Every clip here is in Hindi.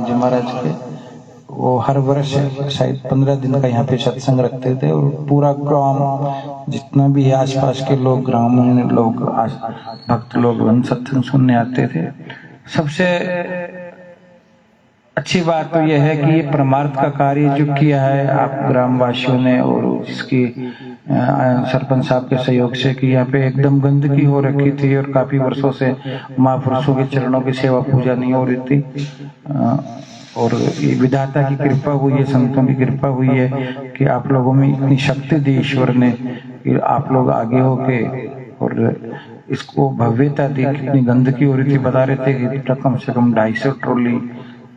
जी महाराज के, वो हर वर्ष शायद 15 दिन का यहाँ पे सत्संग रखते थे और पूरा गांव जितना भी आसपास के लोग, ग्रामीण लोग, भक्त लोग सत्संग सुनने आते थे। सबसे अच्छी बात तो यह है कि ये परमार्थ का कार्य जो किया है आप ग्रामवासियों ने, और इसकी सरपंच साहब के सहयोग से, कि यहाँ पे एकदम गंदगी हो रखी थी और काफी वर्षों से महापुरुषों के चरणों की सेवा पूजा नहीं हो रही थी। और ये विधाता की कृपा हुई है, संतों की कृपा हुई है कि आप लोगों में इतनी शक्ति दी ईश्वर ने कि आप लोग आगे होके और इसको भव्यता दी। कितनी गंदगी हो रही थी, बता रहे थे कि कम से कम 250 ट्रॉली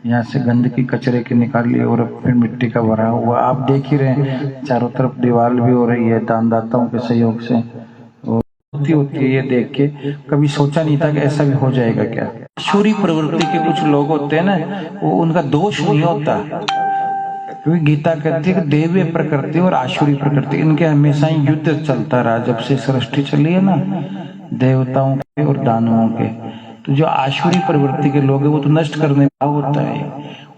यहाँ से गंदगी कचरे की निकाली और फिर मिट्टी का भरा हुआ। आप देख ही रहे हैं चारों तरफ दीवार भी हो रही है दानदाताओं के सहयोग से। होती है ये देख के कभी सोचा नहीं था कि ऐसा भी हो जाएगा क्या। आसुरी प्रवृत्ति के कुछ लोग होते हैं ना, वो उनका दोष नहीं होता, क्योंकि गीता कहती है कि देवी प्रकृति और आसुरी प्रकृति, इनके हमेशा ही युद्ध चलता रहा जब से सृष्टि चली है ना, देवताओं के और दानवों के। तो जो आसुरी प्रवृत्ति के लोग हैं वो तो नष्ट करने का होता है,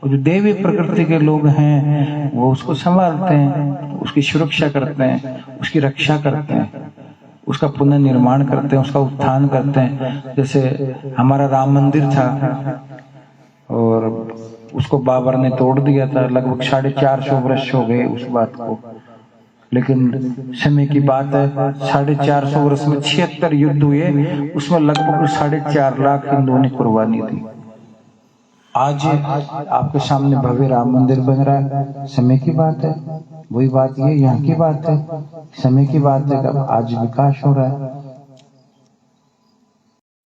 और जो देवी प्रकृति के लोग हैं वो उसको संभालते हैं, उसकी सुरक्षा करते हैं, उसकी रक्षा करते हैं, उसका पुनर्निर्माण करते हैं, उसका उत्थान करते हैं। जैसे हमारा राम मंदिर था और उसको बाबर ने तोड़ दिया था, लगभग 450 वर्ष हो गए उस बात को, लेकिन समय की बात है 450 वर्ष में 76 युद्ध हुए, उसमें लगभग 4.5 लाख हिंदुओं ने कुर्बानी दी। आज आपके सामने भव्य राम मंदिर बन रहा है, समय की बात है। वही बात ये यहाँ की बात है, समय की बात है, अब आज विकास हो रहा है।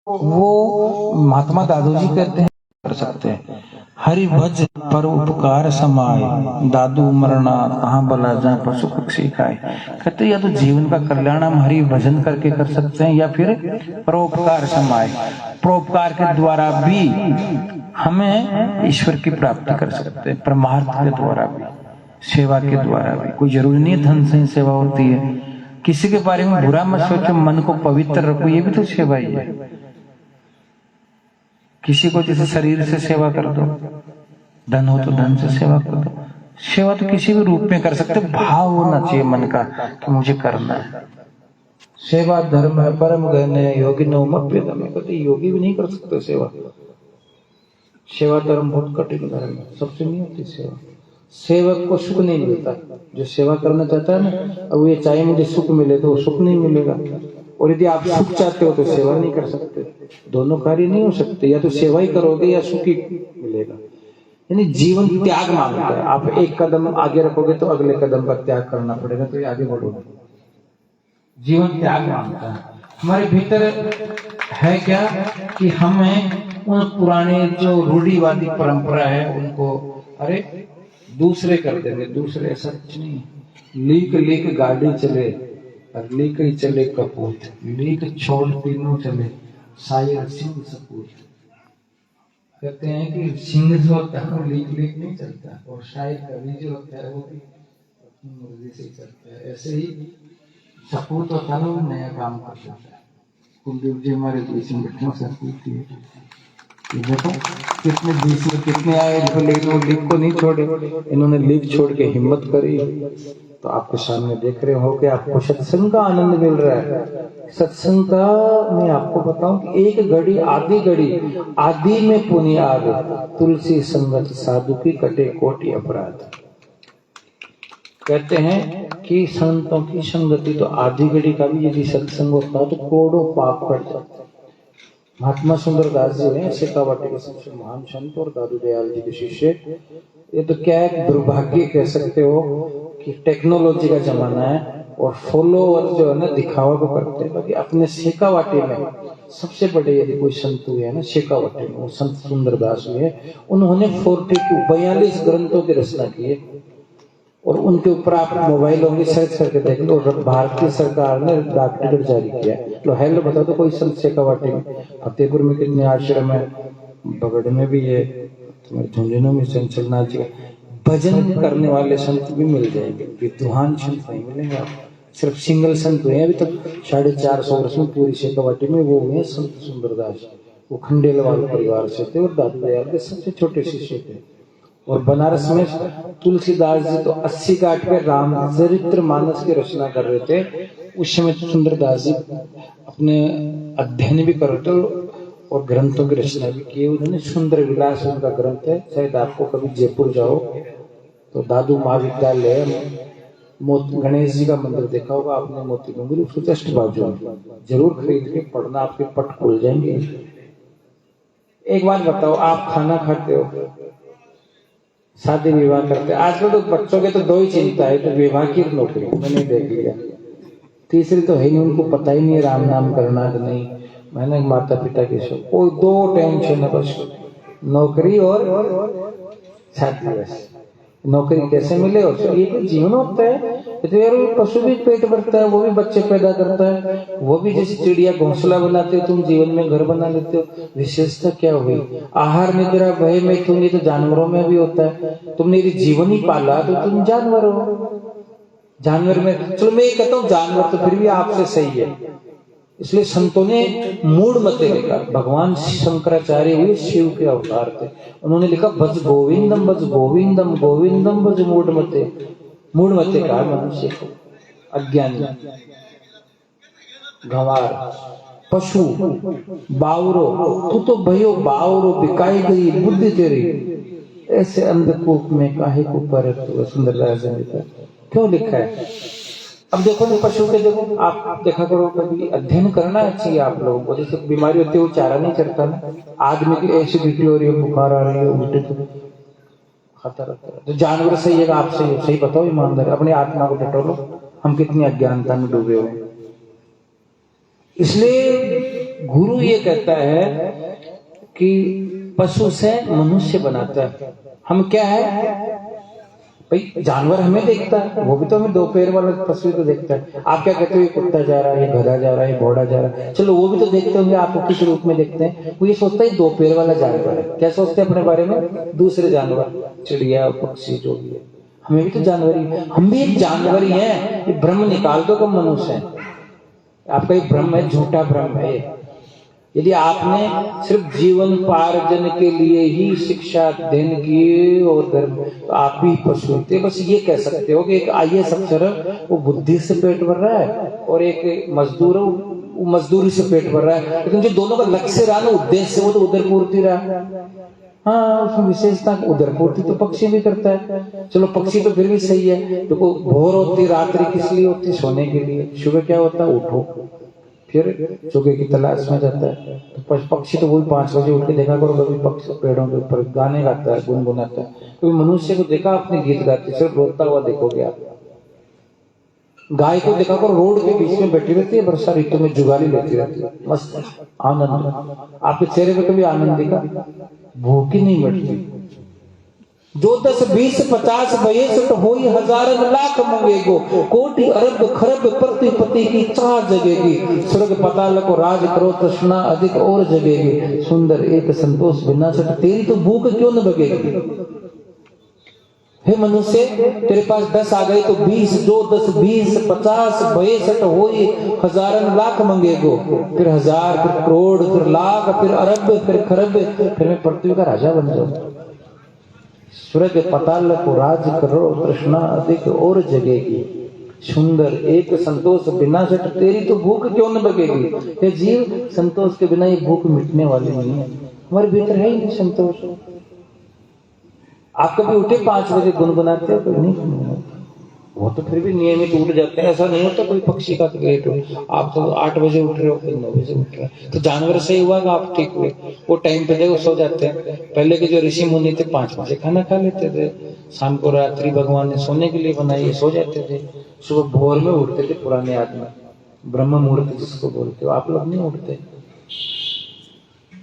वो महात्मा दादू जी कहते हैं कर सकते हैं, हरि भज पर उपकार समाय, दादू मरना कहाँ भला जा पशु पक्षी खाए। कहते या तो जीवन का कल्याण हम हरि भजन करके कर सकते हैं, या फिर परोपकार समाय, परोपकार के द्वारा भी हमें ईश्वर की प्राप्ति कर सकते हैं, परमार्थ के द्वारा भी, सेवा के द्वारा भी। कोई जरूरी नहीं धन से ही सेवा होती है। किसी के बारे में बुरा मत सोचो, मन को पवित्र रखो, ये भी तो सेवा ही है। किसी को जैसे शरीर से सेवा कर दो, धन हो तो धन से सेवा कर दो। सेवा तो किसी भी रूप में कर सकते, भाव होना चाहिए मन का कि मुझे करना है। सेवा धर्म है परम गहने, योगी नवमप्यतम। कहते योगी भी नहीं कर सकते सेवा। सेवा धर्म बहुत कठिन धर्म है, सबसे नहीं होती सेवा। सेवक को सुख नहीं मिलता, जो सेवा करना चाहता है ना, अब ये चाहे मुझे सुख मिले तो सुख नहीं मिलेगा, और यदि आप सुख चाहते हो तो सेवा नहीं कर सकते। दोनों कार्य नहीं हो सकते, या तो सेवा ही करोगे या सुख ही मिलेगा। यानी जीवन त्याग मांगता है। आप एक कदम आगे रखोगे तो अगले कदम का त्याग करना पड़ेगा, तो ये आगे बढ़ोगे। जीवन त्याग मांगता है। हमारे भीतर है क्या कि हमें उन पुराने जो रूढ़िवादी परंपरा है उनको अरे दूसरे कर देंगे। दूसरे ऐसा कुछ नहीं, लीक लीक गाड़ी चले और लीक ही चले कपूत, लीक छोड़ तीनों चले शायर सिंह सपूत। कहते हैं कि सिंह जो होता है वो लीक लीक नहीं चलता, और शायर कवि जो होता है वो भी अपनी मर्जी से चलता है। ऐसे ही सपूत होता है वो नया काम कर सकता है। कुलदीप जी हमारे बीच में बैठे सपूत ही देखो कितने बीच में कितने आए, लेकिन वो लीक को नहीं छोड़े। इन्होंने लीक छोड़ के हिम्मत करी, तो आपके सामने देख रहे हो कि आपको सत्संग का आनंद मिल रहा है। सत्संग का मैं आपको बताऊं कि एक घड़ी आधी घड़ी आदि में पुण्य आग, तुलसी संगत साधु की कटे कोटि अपराध। कहते हैं कि संतों की संगति तो आधी घड़ी का भी यदि सत्संग होता तो करोड़ों पाप कट जाते। महात्मा सुंदरदास जी ने शेखावाटी के सबसे महान संत और दादू दयाल जी के शिष्य। ये तो क्या है, दुर्भाग्य कह सकते हो कि टेक्नोलॉजी का जमाना है और फॉलोअर जो है ना दिखावा को करते हैं। बाकी अपने शेखावाटी में सबसे बड़े यदि कोई संत हुए है ना शेखावाटी में, वो संत सुंदरदास हुए। उन्होंने 42 ग्रंथों की रचना की है, और उनके ऊपर आप मोबाइलों में सर्च करके देख लो। भारतीय सरकार ने डाक टिकट जारी किया। लो हेलो बता दो कोई संत शेखावाटी में। फतेहपुर में कितने आश्रम है, बगड़ में भी है, तुम्हारे झुंझुनू में चंचलनाथ जी। भजन करने वाले संत भी मिल जाएंगे, विद्वान संत नहीं मिलेंगे आपको। सिर्फ सिंगल संत हुए अभी तक 450 वर्ष में पूरी शेखावाटी में, वो हुए संत सुंदरदास। वो खंडेलवाल परिवार से थे और दादू दयाल के सबसे छोटे शिष्य थे। और बनारस में तुलसीदास जी तो 80 गांठ पे रामचरित्र मानस की रचना कर रहे थे। उस समय सुंदरदास जी अपने अध्ययन भी कर रहे थे और ग्रंथों की रचना भी की। उन्होंने सुंदर विलास उनका ग्रंथ है। शायद आपको कभी जयपुर जाओ तो दादू महाविद्यालय गणेश जी का मंदिर देखा होगा आपने, मोती मंदिर, उसको जस्ट बाजू में, जरूर खरीद के पढ़ना, आपके पट खुल जाएंगे। एक बात बताओ, आप खाना खाते हो, शादी विवाह करते, आजकल तो बच्चों के तो दो ही चिंता है, तो विवाह की नौकरी मैंने देख लिया, तीसरी तो है नहीं, उनको पता ही नहीं है राम नाम करना कि नहीं। मैंने माता पिता के सब कोई दो टेंशन है बस, नौकरी और शादी। बस नौकरी कैसे मिले और ये कोई जीवन होता है। तो यार पशु भी पेट भरता है, वो भी बच्चे पैदा करता है, वो भी जैसे चिड़िया घोंसला बनाते हो, तुम जीवन में घर बना लेते हो। विशेषता क्या हुई? आहार निद्रा भय में तुम, ये तो जानवरों में भी होता है। तुमने यदि जीवन ही पाला तो तुम जानवर हो। जानवर में, चलो मैं ये कहता हूँ जानवर तो फिर भी आपसे सही है, इसलिए संतों ने मूढ़ मते लिखा। भगवान शंकराचार्य हुए शिव के अवतार थे, उन्होंने लिखा भज गोविंदम भज गोविंदम गोविंदम भज मूढ़ मते। मूढ़ मते कहा मनुष्य को, अज्ञानी, गंवार, पशु, बावरो, तू तो भयो बावरो, बिकाई गई बुद्धि तेरी, ऐसे अंधकूप में काहे को परत। सुंदरदास ने लिखा। क्यों लिखा है? अब देखो ना पशु के, देखो आप देखा करो, कभी अध्ययन करना चाहिए आप लोगों को। जैसे बीमारी होती है वो चारा नहीं चढ़ता ना, आदमी की एसिडिटी हो रही है, बुखार आ रही है, उल्टे तो खाता रहता है। तो जानवर सही है, आप सही हो, सही बताओ ईमानदार, अपनी आत्मा को टटोलो, हम कितनी अज्ञानता में डूबे हुए। इसलिए गुरु ये कहता है कि पशु से मनुष्य बनाता है। हम क्या है भाई, जानवर हमें देखता है, वो भी तो हमें दो पैर वाला पशु तो देखता है। आप क्या कहते हो, ये कुत्ता जा रहा है, ये गधा जा रहा है, ये घोड़ा जा रहा है, चलो वो भी तो देखते होंगे, आपको किस रूप में देखते हैं? वो ये सोचता है दो पैर वाला जानवर है। क्या सोचते हैं अपने बारे में? दूसरे जानवर, चिड़िया पक्षी जो भी है, हमें भी तो जानवर ही, हम भी एक जानवर ही है। ये भ्रम निकाल दो, कम मनुष्य है आपका, ये भ्रम है, झूठा भ्रम है। यदि आपने सिर्फ जीवन पार्जन के लिए ही शिक्षा अध्ययन किए और धर्म, तो आप भी पशु थे। बस ये कह सकते हो कि एक IAS अफसर वो बुद्धि से पेट भर रहा है और एक मजदूर वो मजदूरी से पेट भर रहा है, लेकिन जो दोनों का लक्ष्य रहा ना, उद्देश्य, वो तो उधर पूर्ति रहा। हाँ, उसमें विशेषता उधर पूर्ति तो पक्षी भी करता है। चलो पक्षी तो फिर भी सही है। देखो भोर होती रात्रि किस लिए होती? सोने के लिए। सुबह क्या होता है? उठो, फिर चुगे की तलाश में जाता है। तो पक्षी तो वही 5 बजे उठ के देखा करो, कभी पक्षी पेड़ों के ऊपर गाने गाता है, गुनगुनाता है। कभी मनुष्य को देखा आपने गीत गाते? सिर्फ रोता हुआ देखोगे आप। गाय को देखा करो, रोड के बीच में बैठी रहती है, वर्षा ऋतु में जुगाली लेती रहती है, मस्त आनंद। आपके चेहरे पे कभी आनंद दिखा? भूख ही नहीं मिटती। जो 10 20 50 62 हो हजारन लाख मंगेगो, कोटि अरब खरब प्रतिपति की चाह जगेगी, स्वर्ग पताल को राज करो तृष्णा अधिक और जगेगी, सुंदर एक संतोष बिना सट, तेरी तो भूख क्यों न भगेगी? हे मनुष्य, तेरे पास 10 आ गए तो 20, जो 10 20 50 62 हो हजारन लाख मंगेगो, फिर 1000, फिर करोड़, फिर लाख, फिर अरब, फिर खरब, फिर मैं पृथ्वी का राजा बन जाऊं। स्वर्ग पताल को राज करो तृष्णा अधिक और जगेगी, सुंदर एक संतोष बिना सट, तेरी तो भूख क्यों न भगेगी। ये जीव, संतोष के बिना ये भूख मिटने वाली नहीं है। हमारे भीतर है ही नहीं संतोष। आप कभी उठे 5 बजे गुनगुनाते हो? कोई नहीं गुनगुनाते, वो तो फिर भी नियमित उठ जाते हैं। ऐसा नहीं होता कोई पक्षी का लेट हो, आप तो 8 बजे उठ रहे हो, फिर 9 बजे उठ रहे हो, तो जानवर से हुआ कि आप ठीक हुए। वो टाइम पे देखो सो जाते हैं। पहले के जो ऋषि मुनि थे 5 बजे खाना खा लेते थे, शाम को रात्रि भगवान ने सोने के लिए बनाई, सो जाते थे। सुबह भोर में उठते थे पुराने आदमी, ब्रह्म मुहूर्त जिसको बोलते हो। आप लोग नहीं उठते,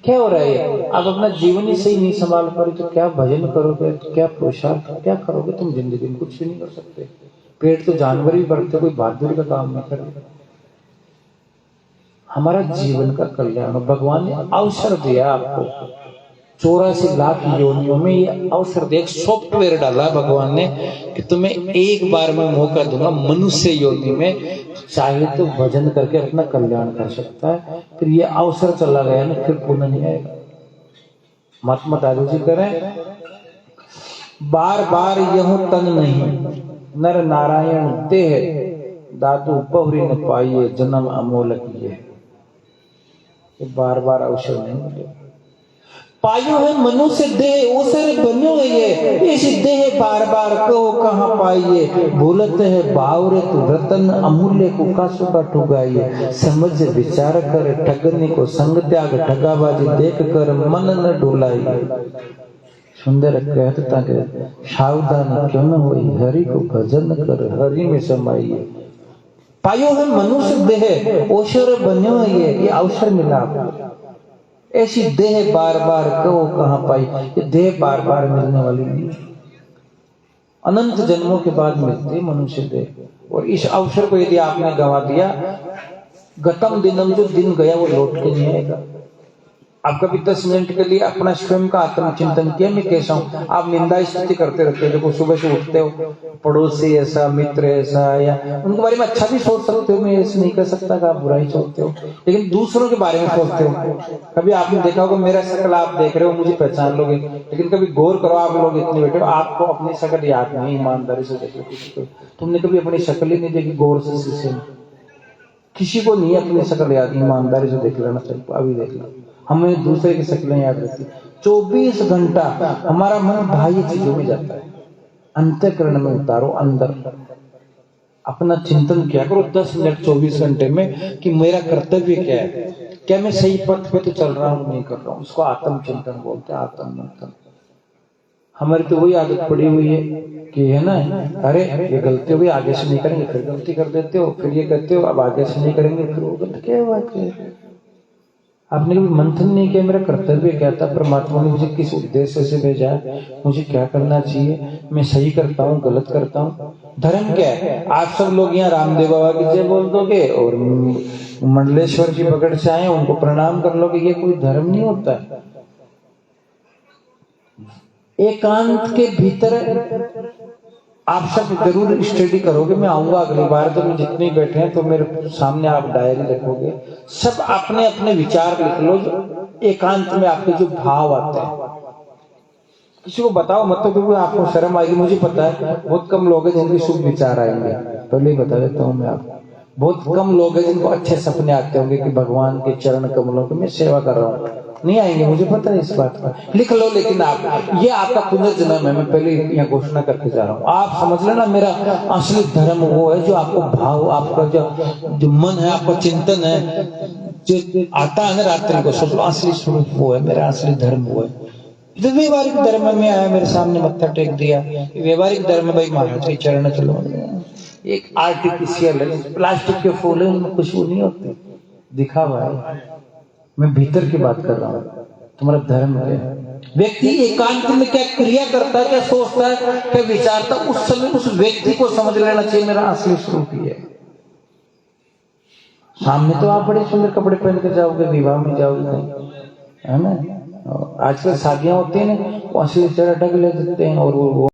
क्या हो रहा है? आप अपना जीवन ही सही नहीं संभाल पा रहे, तो क्या भजन करोगे, क्या पुरुषार्थ क्या करोगे? तुम जिंदगी में कुछ भी नहीं कर सकते। पेट तो जानवर ही भरते, कोई बहादुरी का काम नहीं करे। हमारा जीवन का कल्याण भगवान ने अवसर दिया आपको, 84 लाख योनियों में ये अवसर दिया। एक सॉफ्टवेयर डाला भगवान ने कि तुम्हें एक बार में मौका दूंगा मनुष्य योनि में चाहे तो भजन करके अपना कल्याण कर सकता है, फिर ये अवसर चला गया ना फिर पुनः नहीं आएगा। महात्मा दादू जी करें, बार बार यह तन नहीं नर नारायण देह, दादू बहुरी न पाइए जन्म अमोलक ये। बार बार अवसर नहीं मिलेगा। पायो है मनुष्य देह ओसर बन्यो है ये, इस देह बार बार कहो कहाँ पाइए, भूलत है बावरे तू रतन अमूल्य को कासुका ठुगाइए। समझ विचार कर ठगने को संग त्याग, ठगाबाजी देख कर मन न डोलाइए। सुंदर कहता कि सावधान क्यों न होई, हरि को भजन कर हरि में समाइए। पायो है मनुष्य देह ओसर बन्यो है ये अवसर मिला आपको। ऐसी देह बार बार कहो कहाँ पाई, ये देह बार बार मिलने वाली नहीं, अनंत जन्मों के बाद मिलती है मनुष्य देह। और इस अवसर को यदि आपने गंवा दिया, गतम दिनम, जो दिन गया वो लौट के नहीं आएगा। आप कभी 10 मिनट के लिए अपना स्वयं का आत्मचिंतन किया, मैं कैसा हूँ? आप निंदा स्तुति करते रहते हो। देखो सुबह से उठते हो, पड़ोसी ऐसा, मित्र ऐसा, या उनके बारे में अच्छा भी सोच सकते हो, मैं ऐसे नहीं कर सकता कि आप बुराई सोचते हो, लेकिन दूसरों के बारे में सोचते हो। कभी आपने देखा होगा, मेरा शक्ल आप देख रहे हो, मुझे पहचान लोगे, लेकिन कभी गौर करो, आप लोग इतने बैठे हो, आपको अपनी शक्ल याद नहीं, ईमानदारी से देखो किसी को। तुमने कभी अपनी शक्ल ही नहीं देखी गौर से शीशे में? किसी को नहीं अपनी शक्ल याद, ईमानदारी से देख लेना चाहिए। अभी देख लो, हमें दूसरे की शक्लें याद रहती। 24 घंटा हमारा मन बाह्य चीजों में जाता है, अंतःकरण में उतारो, अंदर अपना चिंतन किया करो 10 मिनट 24 घंटे में कि मेरा कर्तव्य क्या है, क्या मैं सही पथ पे तो चल रहा हूँ, नहीं कर रहा हूँ। उसको आत्मचिंतन बोलते हैं, आत्मचिंतन। हमारी तो वही आदत पड़ी हुई है कि है ना, अरे ये गलती हो गई, आगे से नहीं करेंगे, फिर गलती कर देते हो, फिर ये कहते हो अब आगे से नहीं करेंगे, फिर वो गलती। क्या हुआ? आपने कभी मंथन नहीं किया मेरा कर्तव्य क्या था, परमात्मा ने मुझे किस उद्देश्य से भेजा है, मुझे क्या करना चाहिए, मैं सही करता हूँ गलत करता हूँ, धर्म क्या है? आप सब लोग यहाँ रामदेव बाबा की जय बोल दोगे और मंडलेश्वर की पकड़ से आए उनको प्रणाम कर लोगे, ये कोई धर्म नहीं होता है। एकांत के भीतर आप सब जरूर स्टडी करोगे, मैं आऊंगा अगली बार तो मैं जितने बैठे हैं तो मेरे सामने आप डायरी रखोगे, सब अपने अपने विचार लिख लो जो एकांत में आपके जो भाव आते हैं। किसी को बताओ मत, तो क्योंकि आपको शर्म आएगी। मुझे पता है बहुत कम लोग हैं जिनके शुभ विचार आएंगे, पहले ही बता देता हूँ मैं आपको। बहुत कम लोग हैं जिनको अच्छे सपने आते होंगे कि भगवान के चरण कमलों की मैं सेवा कर रहा हूँ, नहीं आएंगे, मुझे पता है इस बात का। लिख लो, लेकिन आप, ये आपका पुनर्जन्म है, मैं पहले यहाँ घोषणा करके जा रहा हूँ। आप समझ लेना मेरा असली धर्म वो है जो आपको भाव, आपका जो मन है, आपका चिंतन है, जो आता है ना रात्रि को, सब असली स्वरूप वो है, मेरा असली धर्म वो है। जो व्यवहारिक धर्म में आया, मेरे सामने मत्था टेक दिया, व्यवहारिक धर्म भाई महाराज के चरण चलो, एक आर्टिफिशियल है, प्लास्टिक के फूल है, उनमें खुशबू नहीं होती, दिखावा है। मैं भीतर की बात कर रहा हूँ, तुम्हारा धर्म क्या है? व्यक्ति एकांत में क्या क्रिया करता है, क्या सोचता है, क्या विचारता है, उस समय उस व्यक्ति को समझ लेना चाहिए मेरा असली स्वरूप ही है। सामने तो आप बड़े सुंदर कपड़े पहन के जाओगे, विवाह में जाओगे, है ना, आजकल शादियां होती है ना, वो असली चेहरा ढक ले देते हैं और वो